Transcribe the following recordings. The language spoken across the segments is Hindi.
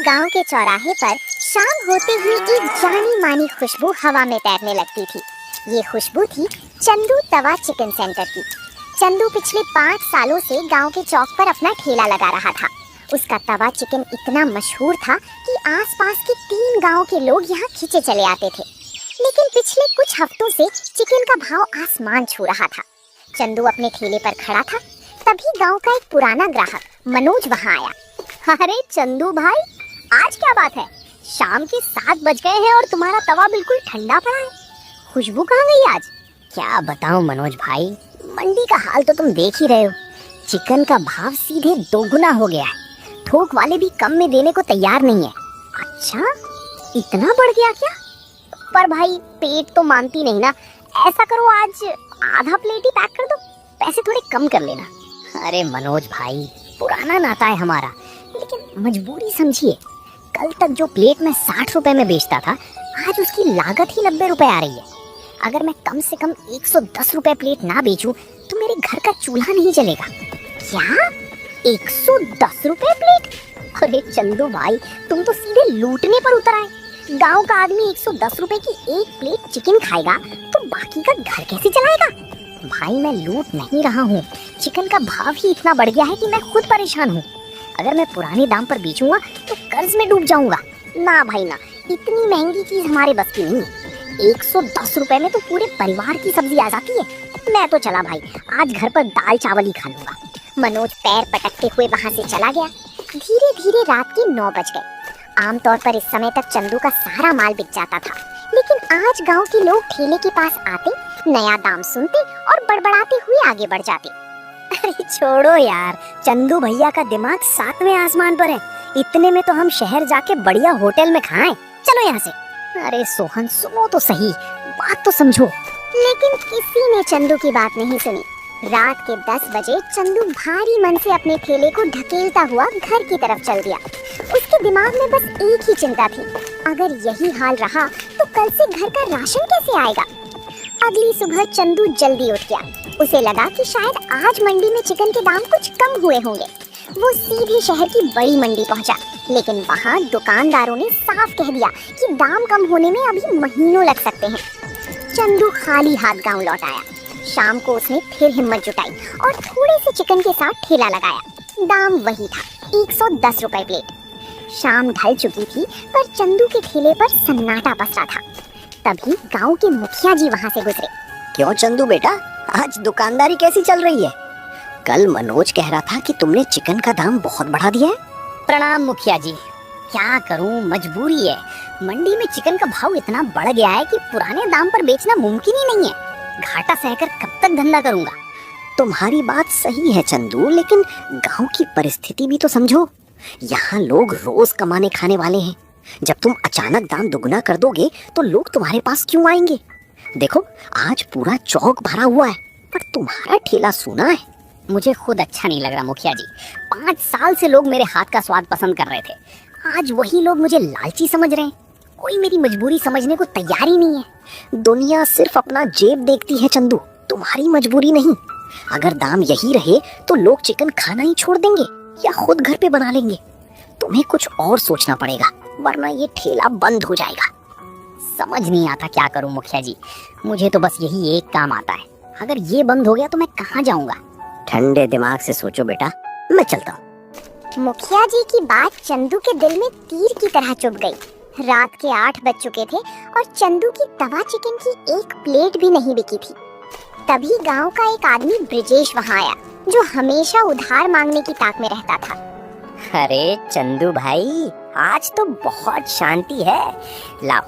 गांव के चौराहे पर शाम होते ही एक जानी मानी खुशबू हवा में तैरने लगती थी। ये खुशबू थी चंदू तवा चिकन सेंटर की। चंदू पिछले 5 सालों से गांव के चौक पर अपना ठेला लगा रहा था। उसका तवा चिकन इतना मशहूर था कि आसपास के 3 गांव के लोग यहाँ खींचे चले आते थे। लेकिन पिछले कुछ हफ्तों से चिकन का भाव आसमान छू रहा था। चंदू अपने ठेले पर खड़ा था, तभी गांव का एक पुराना ग्राहक मनोज वहां आया। अरे चंदू भाई, आज क्या बात है? शाम के 7 बज गए हैं और तुम्हारा तवा बिल्कुल ठंडा पड़ा है। खुशबू कहाँ गई आज? क्या बताऊं मनोज भाई, मंडी का हाल तो तुम देख ही रहे हो। चिकन का भाव सीधे 2 गुना हो गया है। थोक वाले भी कम में देने को तैयार नहीं है। अच्छा, इतना बढ़ गया क्या? पर भाई पेट तो मानती नहीं ना। ऐसा करो, आज आधा प्लेट ही पैक कर दो, पैसे थोड़े कम कर लेना। अरे मनोज भाई, पुराना नाता है हमारा, लेकिन मजबूरी समझिए। कल तक जो प्लेट में 60 रुपए में बेचता था, आज उसकी लागत ही 90 रुपए आ रही है। अगर मैं कम से कम 110 रुपए प्लेट ना बेचूं तो मेरे घर का चूल्हा नहीं जलेगा। क्या 110 रुपए प्लेट? अरे चंदू भाई, तुम तो सीधे लूटने पर उतर आए। गांव का आदमी 110 रुपए की एक प्लेट चिकन खाएगा तो बाकी का घर कैसे चलाएगा? भाई मैं लूट नहीं रहा हूँ, चिकन का भाव ही इतना बढ़ गया है कि मैं खुद परेशान हूँ। अगर मैं पुराने दाम पर बेचूंगा तो कर्ज में डूब जाऊंगा। ना भाई ना, इतनी महंगी चीज हमारे बस की नहीं है। 110 रुपए में तो पूरे परिवार की सब्जी आ जाती है। मैं तो चला भाई, आज घर पर दाल चावल ही खा लूंगा। मनोज पैर पटकते हुए वहां से चला गया। धीरे धीरे रात के 9 बज गए। आमतौर पर इस समय तक चंदू का सारा माल बिक जाता था, लेकिन आज गांव के लोग ठेले के पास आते, नया दाम सुनते और बड़बड़ाते हुए आगे बढ़ जाते। अरे छोड़ो यार, चंदू भैया का दिमाग 7वें आसमान पर है। इतने में तो हम शहर जाके बढ़िया होटल में खाएं। चलो यहाँ से। अरे सोहन, सुनो तो सही, बात तो समझो। लेकिन किसी ने चंदू की बात नहीं सुनी। रात के 10 बजे चंदू भारी मन से अपने ठेले को ढकेलता हुआ घर की तरफ चल दिया। उसके दिमाग में बस एक ही चिंता थी, अगर यही हाल रहा तो कल से घर का राशन कैसे आएगा। अगली सुबह चंदू जल्दी उठ गया। उसे लगा कि शायद आज मंडी में चिकन के दाम कुछ कम हुए होंगे। वो सीधे शहर की बड़ी मंडी पहुंचा, लेकिन वहां दुकानदारों ने साफ कह दिया कि दाम कम होने में अभी महीनों लग सकते हैं। चंदू खाली हाथ गांव लौट आया। शाम को उसने फिर हिम्मत जुटाई और थोड़े से चिकन के साथ ठेला लगाया। दाम वही था, 110 रुपए प्लेट। शाम ढल चुकी थी, पर चंदू के ठेले पर सन्नाटा पसरा था। तभी गांव के मुखिया जी वहां से गुजरे। क्यों चंदू बेटा, आज दुकानदारी कैसी चल रही है? कल मनोज कह रहा था कि तुमने चिकन का दाम बहुत बढ़ा दिया है। प्रणाम मुखिया जी। क्या करूं, मजबूरी है। मंडी में चिकन का भाव इतना बढ़ गया है कि पुराने दाम पर बेचना मुमकिन ही नहीं है। घाटा सहकर कब तक धंधा करूंगा। तुम्हारी बात सही है चंदू, लेकिन गांव की परिस्थिति भी तो समझो। यहाँ लोग रोज कमाने खाने वाले हैं। जब तुम अचानक दाम दुगना कर दोगे तो लोग तुम्हारे पास क्यों आएंगे? देखो, आज पूरा चौक भरा हुआ है, पर तुम्हारा ठेला सूना है। मुझे खुद अच्छा नहीं लग रहा मुखिया जी। 5 साल से लोग मेरे हाथ का स्वाद पसंद कर रहे थे। आज वही लोग मुझे लालची समझ रहे हैं। कोई मेरी मजबूरी समझने को तैयार ही नहीं है। दुनिया सिर्फ अपना जेब देखती है चंदू, तुम्हारी मजबूरी नहीं। अगर दाम यही रहे तो लोग चिकन खाना ही छोड़ देंगे या खुद घर पे बना लेंगे। तुम्हें कुछ और सोचना पड़ेगा, वरना ये ठेला बंद हो जाएगा। समझ नहीं आता क्या करूं मुखिया जी। मुझे तो बस यही एक काम आता है। अगर ये बंद हो गया तो मैं कहाँ जाऊंगा? ठंडे दिमाग से सोचो बेटा, मैं चलता हूँ। मुखिया जी की बात चंदू के दिल में तीर की तरह चुभ गई। रात के 8 बज चुके थे और चंदू की तवा चिकन की एक प्लेट भी नहीं बिकी थी। तभी गांव का एक आदमी ब्रिजेश वहां आया, जो हमेशा उधार मांगने की ताक में रहता था। अरे चंदू भाई, आज तो बहुत शांति है। लाओ,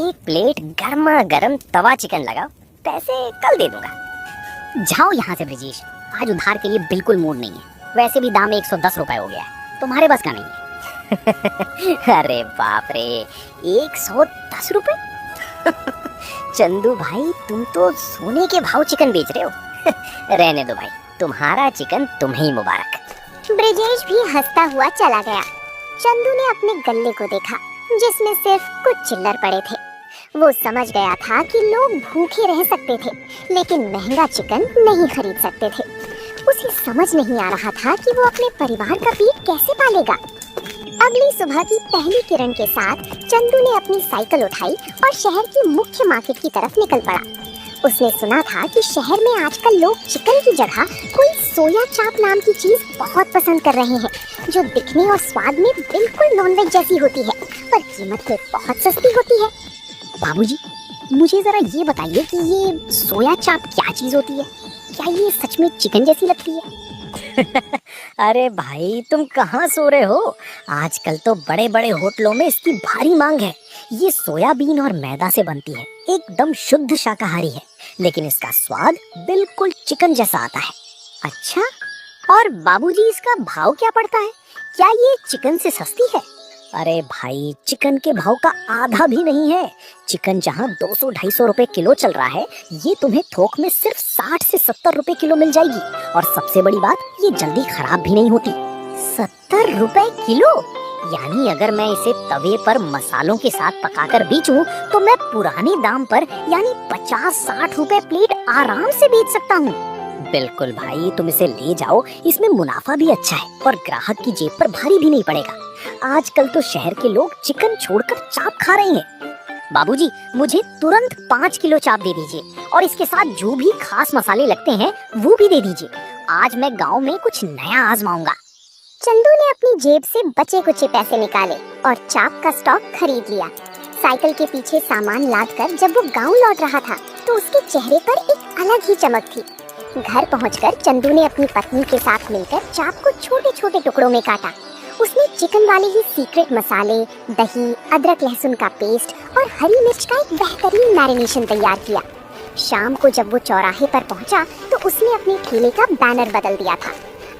एक प्लेट गर्मा गर्म तवा चिकन लगाओ, पैसे कल दे दूंगा। जाओ यहाँ से ब्रिजेश, आज उधार के लिए बिल्कुल मूड नहीं है। वैसे भी दाम 110 रुपए हो गया है, तुम्हारे बस का नहीं है। अरे बाप रे, 110 रुपए? चंदू भाई, तुम तो सोने के भाव चिकन बेच रहे हो। रहने दो भाई, तुम्हारा चिकन तुम्हें ही मुबारक। ब्रिजेश भी हंसता हुआ चला गया। चंदू ने अपने गल्ले को देखा, जिसमें सिर्फ कुछ चिल्लर पड़े थे। वो समझ गया था कि लोग भूखे रह सकते थे, लेकिन महंगा चिकन नहीं खरीद सकते थे। उसे समझ नहीं आ रहा था कि वो अपने परिवार का पेट कैसे पालेगा। अगली सुबह की पहली किरण के साथ चंदू ने अपनी साइकिल उठाई और शहर की मुख्य मार्केट की तरफ निकल पड़ा। उसने सुना था कि शहर में आजकल लोग चिकन की जगह कोई सोया चाप नाम की चीज बहुत पसंद कर रहे हैं, जो दिखने और स्वाद में बिल्कुल नॉनवेज जैसी होती है, पर कीमत में बहुत सस्ती होती है। बाबूजी, मुझे जरा ये बताइए कि ये सोया चाप क्या चीज होती है? क्या ये सच में चिकन जैसी लगती है? अरे भाई, तुम कहाँ सो रहे हो? आजकल तो बड़े बड़े होटलों में इसकी भारी मांग है। ये सोयाबीन और मैदा से बनती है, एकदम शुद्ध शाकाहारी है, लेकिन इसका स्वाद बिल्कुल चिकन जैसा आता है। अच्छा, और बाबूजी इसका भाव क्या पड़ता है? क्या ये चिकन से सस्ती है? अरे भाई, चिकन के भाव का आधा भी नहीं है। चिकन जहाँ 200-250 रुपए किलो चल रहा है, ये तुम्हें थोक में सिर्फ 60 से 70 रुपए किलो मिल जाएगी। और सबसे बड़ी बात, ये जल्दी खराब भी नहीं होती। 70 रुपए किलो? यानी अगर मैं इसे तवे पर मसालों के साथ पकाकर बेचूं, तो मैं पुराने दाम पर यानी 50-60 रुपए प्लेट आराम से बेच सकता हूँ। बिल्कुल भाई, तुम इसे ले जाओ, इसमें मुनाफा भी अच्छा है और ग्राहक की जेब पर भारी भी नहीं पड़ेगा। आजकल तो शहर के लोग चिकन छोड़कर चाप खा रहे हैं। बाबूजी, मुझे तुरंत 5 किलो चाप दे दीजिए और इसके साथ जो भी खास मसाले लगते हैं वो भी दे दीजिए। आज मैं गांव में कुछ नया आजमाऊंगा। चंदू ने अपनी जेब से बचे कुचे पैसे निकाले और चाप का स्टॉक खरीद लिया। साइकिल के पीछे सामान लादकर जब वो गांव लौट रहा था, तो उसके चेहरे पर एक अलग ही चमक थी। घर पहुंचकर चंदू ने अपनी पत्नी के साथ मिलकर चाप को छोटे छोटे टुकड़ों में काटा। उसने चिकन वाले ही सीक्रेट मसाले, दही, अदरक लहसुन का पेस्ट और हरी मिर्च का एक बेहतरीन मैरिनेशन तैयार किया। शाम को जब वो चौराहे पर पहुंचा, तो उसने अपने ठेले का बैनर बदल दिया था।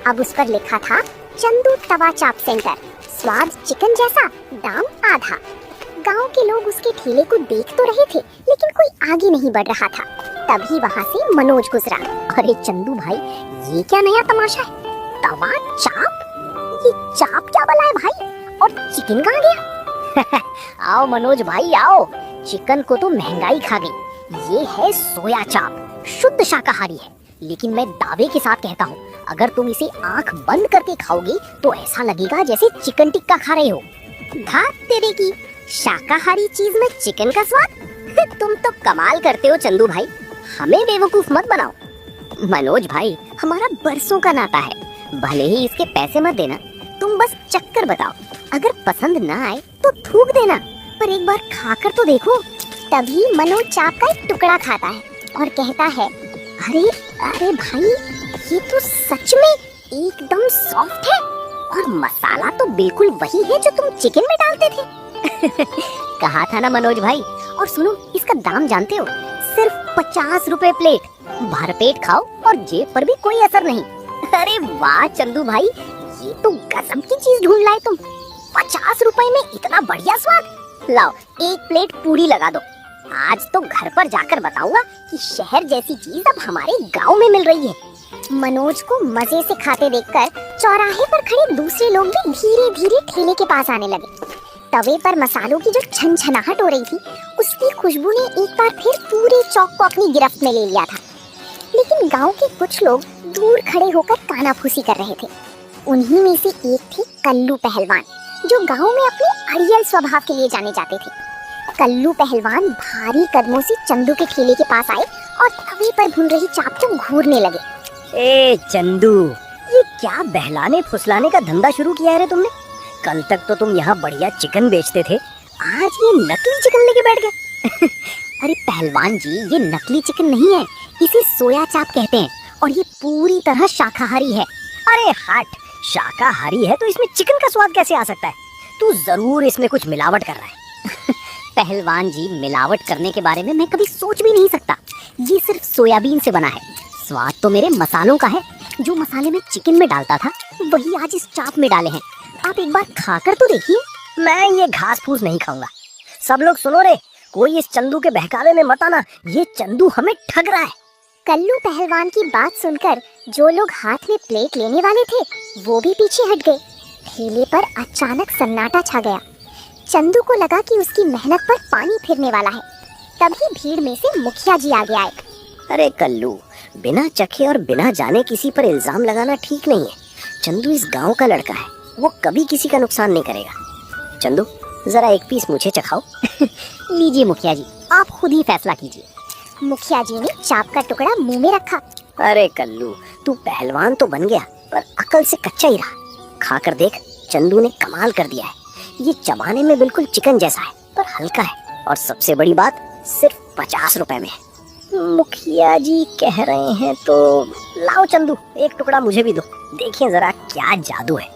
अब उस पर लिखा था, चंदू तवा चाप सेंटर, स्वाद चिकन जैसा, दाम आधा। गांव के लोग उसके ठेले को देख तो रहे थे, लेकिन कोई आगे नहीं बढ़ रहा था। तभी वहाँ से मनोज गुजरा। अरे चंदू भाई, ये क्या नया तमाशा है? तवा चाप? ये चाप क्या बला है भाई? और चिकन कहाँ गया? आओ मनोज भाई आओ, चिकन को तो महंगाई खा गई। ये है सोया चाप, शुद्ध शाकाहारी है, लेकिन मैं दावे के साथ कहता हूँ, अगर तुम इसे आंख बंद करके खाओगे तो ऐसा लगेगा जैसे चिकन टिक्का खा रहे हो। धात तेरे की, शाकाहारी चीज में चिकन का स्वाद? तुम तो कमाल करते हो चंदू भाई, हमें बेवकूफ मत बनाओ। मनोज भाई, हमारा बरसों का नाता है, भले ही इसके पैसे मत देना, तुम बस चक्कर बताओ। अगर पसंद ना आए तो थूक देना, पर एक बार खाकर तो देखो। तभी मनोज चाप का एक टुकड़ा खाता है और कहता है, अरे अरे भाई, ये तो सच में एकदम सॉफ्ट है, और मसाला तो बिल्कुल वही है जो तुम चिकन में डालते थे। कहा था ना मनोज भाई। और सुनो, इसका दाम जानते हो? सिर्फ 50 रुपए प्लेट। भरपेट खाओ और जेब पर भी कोई असर नहीं। अरे वाह चंदू भाई, ये तो गजब की चीज ढूंढ लाए तुम। 50 रुपए में इतना बढ़िया स्वाद। लाओ, एक प्लेट पूरी लगा दो। आज तो घर पर जाकर बताऊंगा कि शहर जैसी चीज अब हमारे गांव में मिल रही है। मनोज को मजे से खाते देखकर चौराहे पर खड़े दूसरे लोग भी धीरे धीरे ठेले के पास आने लगे। तवे पर मसालों की जो छनछनाहट हो रही थी, उसकी खुशबू ने एक बार फिर पूरे चौक को अपनी गिरफ्त में ले लिया था। लेकिन गांव के कुछ लोग दूर खड़े होकर कानाफूसी कर रहे थे। उन्हीं में से एक थे कल्लू पहलवान, जो गांव में अपने अड़ियल स्वभाव के लिए जाने जाते थे। कल्लू पहलवान भारी कदमों से चंदू के ठेले के पास आए और तवे पर भून रही चाप को घूरने लगे। ए चंदू, ये क्या बहलाने फुसलाने का धंधा शुरू किया है रे तुमने? कल तक तो तुम यहाँ बढ़िया चिकन बेचते थे, आज ये नकली चिकन लेके बैठ गए। अरे पहलवान जी, ये नकली चिकन नहीं है, इसे सोया चाप कहते हैं, और ये पूरी तरह शाकाहारी है। अरे हट, शाकाहारी है तो इसमें चिकन का स्वाद कैसे आ सकता है? तू जरूर इसमें कुछ मिलावट कर रहा है। पहलवान जी, मिलावट करने के बारे में मैं कभी सोच भी नहीं सकता। ये सिर्फ सोयाबीन से बना है। स्वाद तो मेरे मसालों का है। जो मसाले मैं चिकन में डालता था, वही आज इस चाप में डाले हैं। आप एक बार खाकर तो देखिए। मैं ये घास फूस नहीं खाऊंगा। सब लोग सुनो रे, कोई इस चंदू के बहकावे में मत आना, ये चंदू हमें ठग रहा है। कल्लू पहलवान की बात सुनकर जो लोग हाथ में प्लेट लेने वाले थे, वो भी पीछे हट गए। ठेले पर अचानक सन्नाटा छा गया। चंदू को लगा कि उसकी मेहनत पर पानी फिरने वाला है। तभी भीड़ में से मुखिया जी आगे आए। अरे कल्लू, बिना चखे और बिना जाने किसी पर इल्जाम लगाना ठीक नहीं है। चंदू इस गांव का लड़का है, वो कभी किसी का नुकसान नहीं करेगा। चंदू, जरा एक पीस मुझे चखाओ। लीजिए मुखिया जी, आप खुद ही फैसला कीजिए। मुखिया जी ने चाप का टुकड़ा मुंह में रखा। अरे कल्लू, तू पहलवान तो बन गया पर अकल से कच्चा ही रहा। खाकर देख, चंदू ने कमाल कर दिया है। ये चबाने में बिल्कुल चिकन जैसा है पर हल्का है, और सबसे बड़ी बात सिर्फ 50 रुपए में है। मुखिया जी कह रहे हैं तो लाओ चंदू, एक टुकड़ा मुझे भी दो, देखिए जरा क्या जादू है।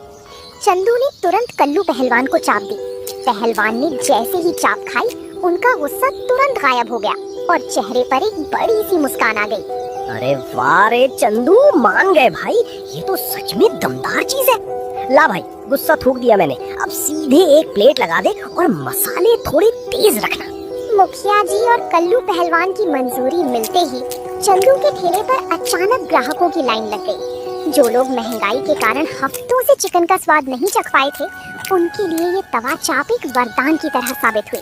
चंदू ने तुरंत कल्लू पहलवान को चाप दी। पहलवान ने जैसे ही चाप खाई, उनका गुस्सा तुरंत गायब हो गया और चेहरे पर एक बड़ी सी मुस्कान आ गई। अरे वाह रे चंदू, मान गए भाई, ये तो सच में दमदार चीज है। ला भाई, गुस्सा थूक दिया मैंने, अब सीधे एक प्लेट लगा दे और मसाले थोड़े तेज रखना। मुखिया जी और कल्लू पहलवान की मंजूरी मिलते ही चंदू के ठेले पर अचानक ग्राहकों की लाइन लग गई। जो लोग महंगाई के कारण हफ्तों से चिकन का स्वाद नहीं चख पाए थे, उनके लिए ये तवा चाप एक वरदान की तरह साबित हुई।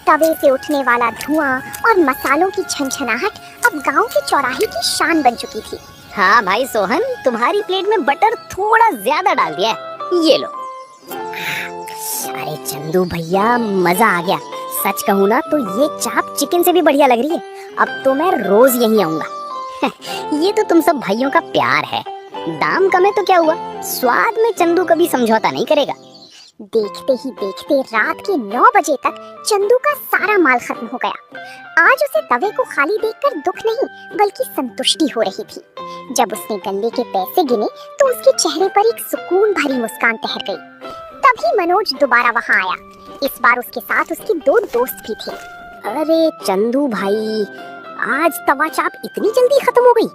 तवे से उठने वाला धुआं और मसालों की छनछनाहट अब गांव के चौराहे की शान बन चुकी थी। हाँ भाई सोहन, तुम्हारी प्लेट में बटर थोड़ा ज्यादा डाल दिया है, ये लो। अरे चंदू भैया, मजा आ गया। सच कहूँ ना तो ये चाप चिकन से भी बढ़िया लग रही है। अब तो मैं रोज यहीं आऊंगा। ये तो तुम सब भाइयों का प्यार है। दाम कम है तो क्या हुआ, स्वाद में चंदू कभी समझौता नहीं करेगा। देखते ही देखते रात के 9 बजे तक चंदू का सारा माल खत्म हो गया। आज उसे तवे को खाली देखकर दुख नहीं बल्कि संतुष्टि हो रही थी। जब उसने गल्ले के पैसे गिने तो उसके चेहरे पर एक सुकून भरी मुस्कान तहर गई। तभी मनोज दोबारा वहां आया। इस बार उसके साथ उसके 2 दोस्त भी थे। अरे चंदू भाई, आज तवा चाप इतनी जल्दी खत्म हो गई?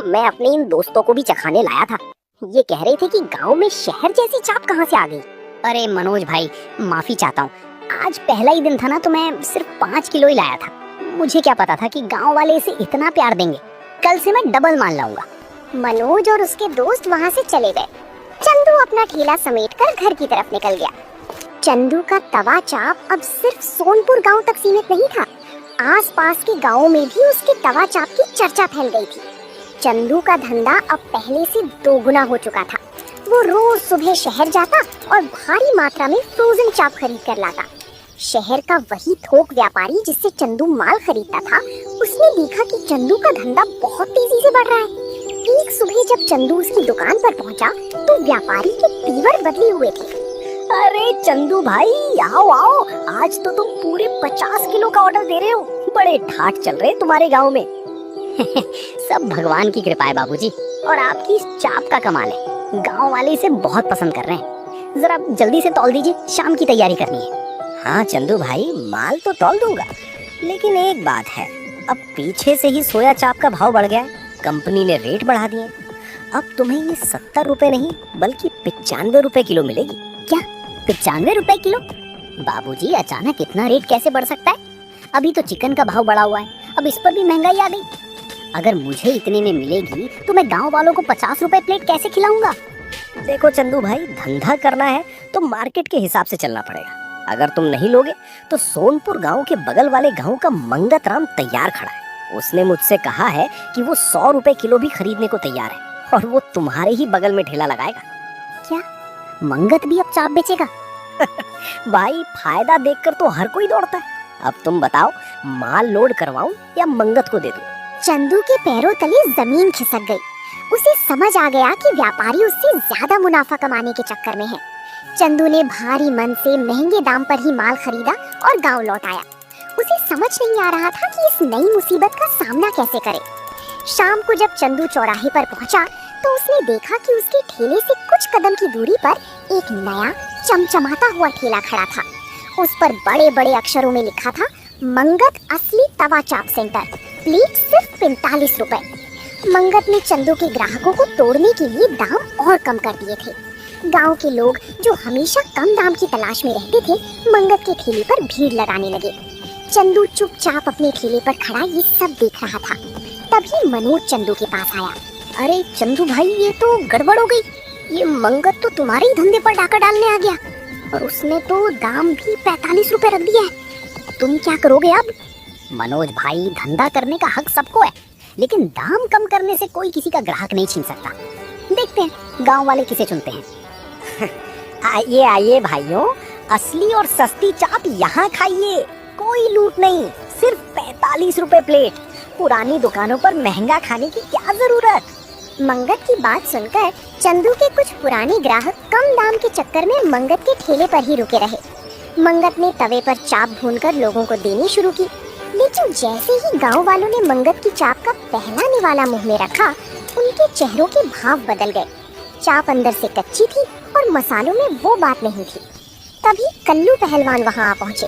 मैं अपने इन दोस्तों को भी चखाने लाया था। ये कह रहे थे कि गांव में शहर जैसी चाप कहाँ से आ गई। अरे मनोज भाई, माफी चाहता हूँ, आज पहला ही दिन था ना तो मैं सिर्फ 5 किलो ही लाया था। मुझे क्या पता था कि गांव वाले इसे इतना प्यार देंगे। कल से मैं डबल माल लाऊंगा। मनोज और उसके दोस्त वहाँ से चले गए। चंदू अपना ठेला समेटकर घर की तरफ निकल गया। चंदू का तवा चाप अब सिर्फ सोनपुर गांव तक सीमित नहीं था। आसपास के गांवों में भी उसके तवा चाप की चर्चा फैल गई थी। चंदू का धंधा अब पहले से 2 गुना हो चुका था। वो रोज सुबह शहर जाता और भारी मात्रा में फ्रोजन चाप खरीद कर लाता। शहर का वही थोक व्यापारी जिससे चंदू माल खरीदता था, उसने देखा कि चंदू का धंधा बहुत तेजी से बढ़ रहा है। एक सुबह जब चंदू उसकी दुकान पर पहुंचा तो व्यापारी के तीवर बदले हुए थे। अरे चंदू भाई, आओ आओ, आज तो तुम पूरे 50 किलो का ऑर्डर दे रहे हो। बड़े ठाट चल रहे तुम्हारे गांव में। सब भगवान की कृपा है बाबूजी, और आपकी इस चाप का कमाल है। गांव वाले इसे बहुत पसंद कर रहे हैं। जरा जल्दी से तौल दीजिए, शाम की तैयारी करनी है। हाँ चंदू भाई, माल तो तौल दूंगा, लेकिन एक बात है, अब पीछे से ही सोया चाप का भाव बढ़ गया है। कंपनी ने रेट बढ़ा दिए। अब तुम्हें ये 70 रुपए नहीं बल्कि 95 रुपए किलो मिलेगी। क्या 95 रुपए किलो? बाबूजी, अचानक इतना रेट कैसे बढ़ सकता है? अभी तो चिकन का भाव बढ़ा हुआ है, अब इस पर भी महंगाई आ गई। अगर मुझे इतने में मिलेगी तो मैं गांव वालों को 50 रुपए प्लेट कैसे खिलाऊंगा? देखो चंदू भाई, धंधा करना है तो मार्केट के हिसाब से चलना पड़ेगा। अगर तुम नहीं लोगे तो सोनपुर गांव के बगल वाले गांव का मंगत राम तैयार खड़ा है। उसने मुझसे कहा है कि वो 100 रुपए किलो भी खरीदने को तैयार है, और वो तुम्हारे ही बगल में ठेला लगाएगा। क्या मंगत भी अब चाप बेचेगा? भाई, फायदा देखकर तो हर कोई दौड़ता है। अब तुम बताओ, माल लोड करवाऊं या मंगत को दे दूं? चंदू के पैरों तले जमीन खिसक गई। उसे समझ आ गया कि व्यापारी उससे ज्यादा मुनाफा कमाने के चक्कर में है। चंदू ने भारी मन से महंगे दाम पर ही माल खरीदा और गांव लौट आया। उसे समझ नहीं आ रहा था कि इस नई मुसीबत का सामना कैसे करे। शाम को जब चंदू चौराहे पर पहुंचा तो उसने देखा कि उसके ठेले से कुछ कदम की दूरी पर एक नया चमचमाता हुआ ठेला खड़ा था। उस पर बड़े बड़े अक्षरों में लिखा था, मंगत असली तवा चाप सेंटर, प्लेट सिर्फ 45 रुपए। मंगत ने चंदू के ग्राहकों को तोड़ने के लिए दाम और कम कर दिए थे। गांव के लोग जो हमेशा कम दाम की तलाश में रहते थे, मंगत के ठेले पर भीड़ लगाने लगे। चंदू चुपचाप अपने ठेले पर खड़ा ये सब देख रहा था। तभी मनोज चंदू के पास आया। अरे चंदू भाई, ये तो गड़बड़ हो गई। ये मंगत तो तुम्हारे ही धंधे पर डाका डालने आ गया, और उसने तो दाम भी 45 रुपए रख दिया है। तुम क्या करोगे अब? मनोज भाई, धंधा करने का हक सबको है, लेकिन दाम कम करने से कोई किसी का ग्राहक नहीं छीन सकता। देखते हैं गांव वाले किसे चुनते हैं। आइए आइए भाइयों, असली और सस्ती चाप यहाँ खाइए, कोई लूट नहीं, सिर्फ 45 रुपए प्लेट। पुरानी दुकानों पर महंगा खाने की क्या जरूरत। मंगत की बात सुनकर चंदू के कुछ पुराने ग्राहक कम दाम के चक्कर में मंगत के ठेले पर ही रुके रहे। मंगत ने तवे पर चाप भूनकर लोगों को देनी शुरू की, लेकिन जैसे ही गांव वालों ने मंगत की चाप का पहला निवाला मुंह में रखा, उनके चेहरों के भाव बदल गए। चाप अंदर से कच्ची थी और मसालों में वो बात नहीं थी। तभी कल्लू पहलवान वहां आ पहुंचे।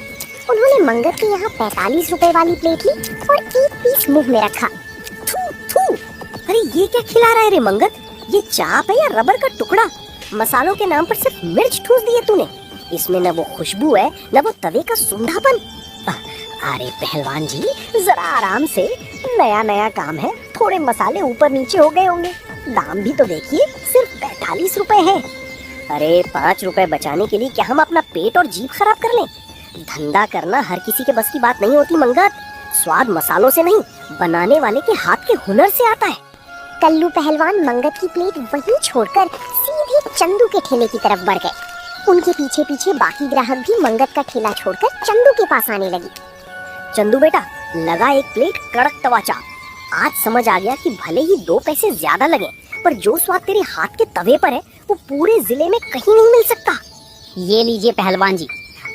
उन्होंने मंगत के यहाँ 45 रुपए वाली प्लेट ली और एक पीस मुंह में रखा। थू थू, अरे ये क्या खिला रहा है रे मंगत, ये चाप है या रबर का टुकड़ा। मसालों के नाम पर सिर्फ मिर्च ठूस दिए तूने, इसमें न वो खुशबू है न वो तवे का सूंधापन। अरे पहलवान जी जरा आराम से, नया नया काम है, थोड़े मसाले ऊपर नीचे हो गए होंगे। दाम भी तो देखिए, सिर्फ 45 रुपए है। अरे 5 रुपए बचाने के लिए क्या हम अपना पेट और जीभ खराब कर लें। धंधा करना हर किसी के बस की बात नहीं होती मंगत। स्वाद मसालों से नहीं, बनाने वाले के हाथ के हुनर से आता है। कल्लू पहलवान मंगत की प्लेट वहीं छोड़कर सीधे चंदू के ठेले की तरफ बढ़ गए। उनके पीछे पीछे बाकी ग्राहक भी मंगत का ठेला छोड़कर चंदू के पास आने लगी। चंदू बेटा, लगा एक प्लेट कड़क तवा चाप। आज समझ आ गया कि भले ही 2 पैसे ज्यादा लगे, पर जो स्वाद तेरे हाथ के तवे पर है वो पूरे जिले में कहीं नहीं मिल सकता। ये लीजिए पहलवान जी,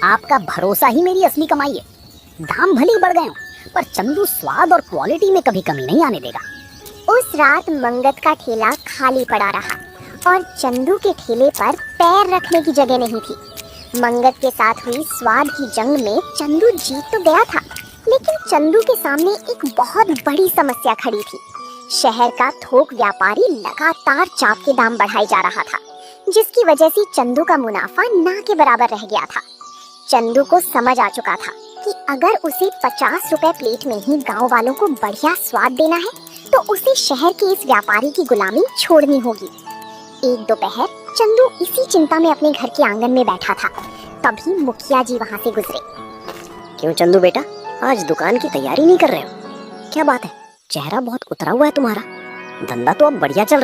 आपका भरोसा ही मेरी असली कमाई है। दाम भले ही बढ़ गए हों, पर चंदू स्वाद और क्वालिटी में कभी कमी नहीं आने देगा। उस रात मंगत का ठेला खाली पड़ा रहा और चंदू के ठेले पर पैर रखने की जगह नहीं थी। मंगत के साथ हुई स्वाद की जंग में चंदू जीत तो गया था, लेकिन चंदू के सामने एक बहुत बड़ी समस्या खड़ी थी। शहर का थोक व्यापारी लगातार चाप के दाम बढ़ाई जा रहा था, जिसकी वजह से चंदू का मुनाफा ना के बराबर रह गया था। चंदू को समझ आ चुका था कि अगर उसे 50 रुपए प्लेट में ही गांव वालों को बढ़िया स्वाद देना है, तो उसे शहर के इस व्यापारी की गुलामी छोड़नी होगी। एक दोपहर चंदू इसी चिंता में अपने घर के आंगन में बैठा था। तभी मुखिया जी वहाँ से गुजरे। क्यों चंदू बेटा, आज दुकान की तैयारी नहीं कर रहे हो? क्या बात है, चेहरा बहुत उतरा हुआ है तुम्हारा। धंधा तो अब बढ़िया चल रहा है।